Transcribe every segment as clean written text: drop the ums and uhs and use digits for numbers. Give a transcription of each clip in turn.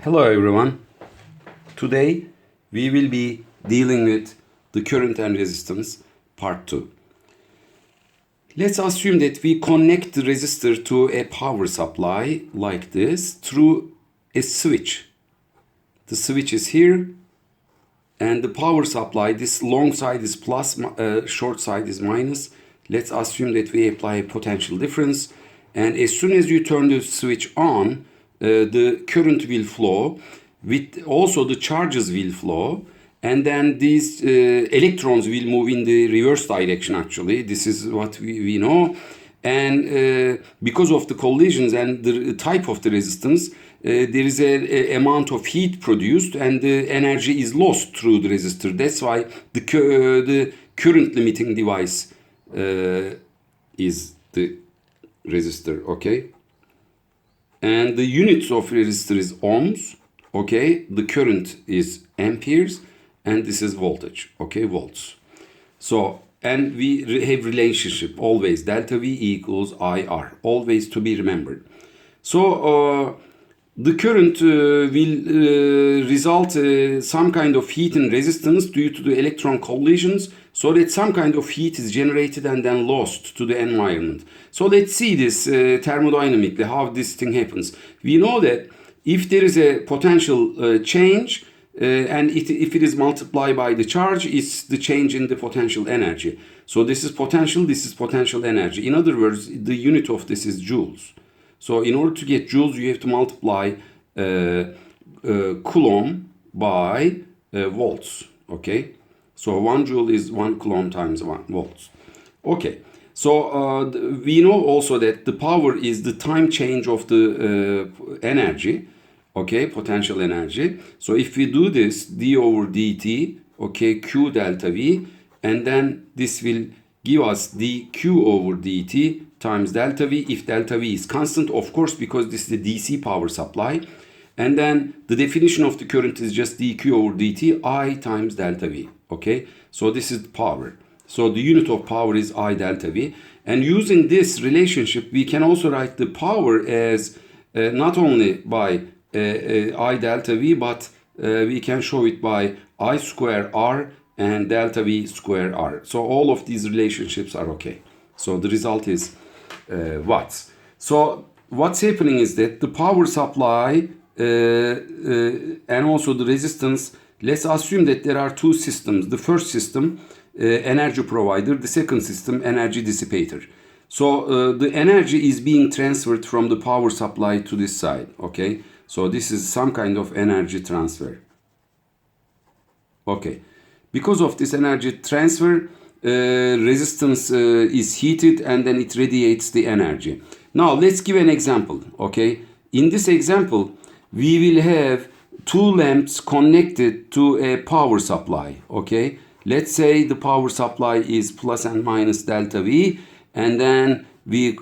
Hello everyone. Today we will be dealing with the current and resistance part 2. Let's assume that we connect the resistor to a power supply like this through a switch. The switch is here and the power supply, this long side is plus, short side is minus. Let's assume that we apply a potential difference, and as soon as you turn the switch on, the current will flow, with also the charges will flow, and then these electrons will move in the reverse direction. Actually, this is what we know, and because of the collisions and the type of the resistance, there is a amount of heat produced and the energy is lost through the resistor. That's why the current limiting device is the resistor, okay? And the units of resistor is ohms, okay? The current is amperes, and this is voltage, okay? Volts. So, and we have relationship always, delta V equals IR, always to be remembered. So, the current will result some kind of heat and resistance due to the electron collisions, so that some kind of heat is generated and then lost to the environment. So let's see this thermodynamically, how this thing happens. We know that if there is a potential change, and if it is multiplied by the charge, it's the change in the potential energy. So this is potential energy. In other words, the unit of this is joules. So in order to get joules, you have to multiply coulomb by volts, okay? So 1 joule is 1 coulomb times 1 volts. Okay, so we know also that the power is the time change of the energy, okay, potential energy. So if we do this, d over dt, okay, q delta v, and then this will give us dq over dt times delta V, if delta V is constant, of course, because this is the DC power supply. And then the definition of the current is just dq over dt, I times delta V, okay? So this is power. So the unit of power is I delta V. And using this relationship, we can also write the power as not only by I delta V, but we can show it by I square R and delta V square R. So all of these relationships are okay. So the result is watts. So what's happening is that the power supply and also the resistance, let's assume that there are two systems. The first system, energy provider, the second system, energy dissipator. So the energy is being transferred from the power supply to this side, okay? So this is some kind of energy transfer. Okay, because of this energy transfer, resistance is heated and then it radiates the energy. Now let's give an example, okay? In this example, we will have two lamps connected to a power supply, okay? Let's say the power supply is plus and minus delta V, and then we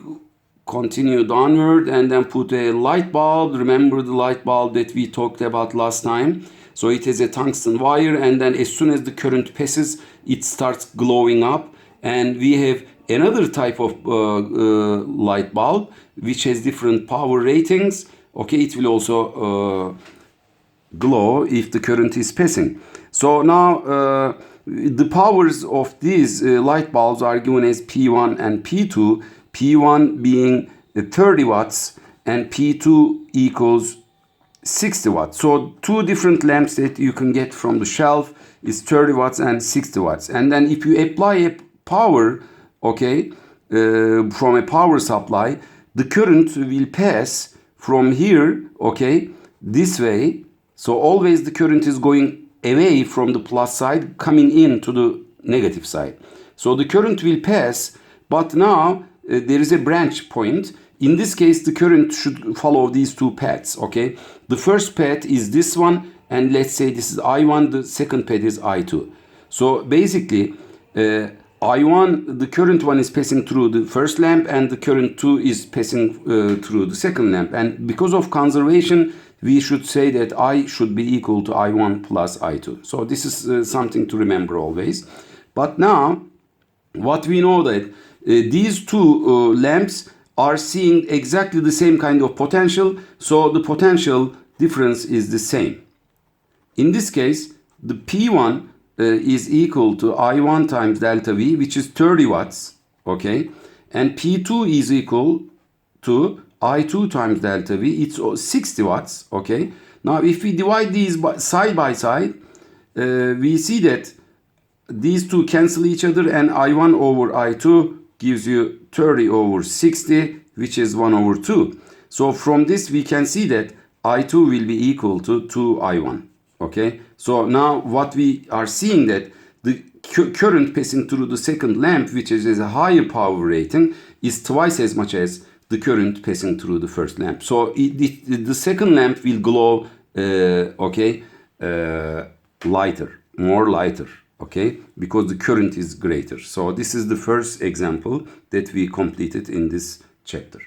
continue downward and then put a light bulb. Remember the light bulb that we talked about last time? So it is a tungsten wire, and then as soon as the current passes, it starts glowing up. And we have another type of light bulb which has different power ratings. Okay, it will also glow if the current is passing. So now the powers of these light bulbs are given as P1 and P2. P1 being 30 watts and P2 equals 60 watts. So two different lamps that you can get from the shelf is 30 watts and 60 watts. And then if you apply a power, okay, from a power supply, the current will pass from here, okay, this way. So always the current is going away from the plus side, coming into the negative side. So the current will pass, but now there is a branch point. In this case, the current should follow these two paths, okay? The first path is this one, and let's say this is I1, the second path is I2. So basically, I1, the current one is passing through the first lamp, and the current 2 is passing through the second lamp. And because of conservation, we should say that I should be equal to I1 plus I2. So this is something to remember always. But now, what we know that these two lamps are seeing exactly the same kind of potential. So the potential difference is the same. In this case, the P1 is equal to I1 times delta V, which is 30 watts, okay? And P2 is equal to I2 times delta V, it's 60 watts, okay? Now, if we divide these side by side, we see that these two cancel each other, and I1 over I2 gives you 30 over 60, which is 1 over 2. So from this, we can see that I2 will be equal to 2I1. Okay, so now what we are seeing that the current passing through the second lamp, which is a higher power rating, is twice as much as the current passing through the first lamp. So the second lamp will glow, more lighter, okay, because the current is greater. So this is the first example that we completed in this chapter.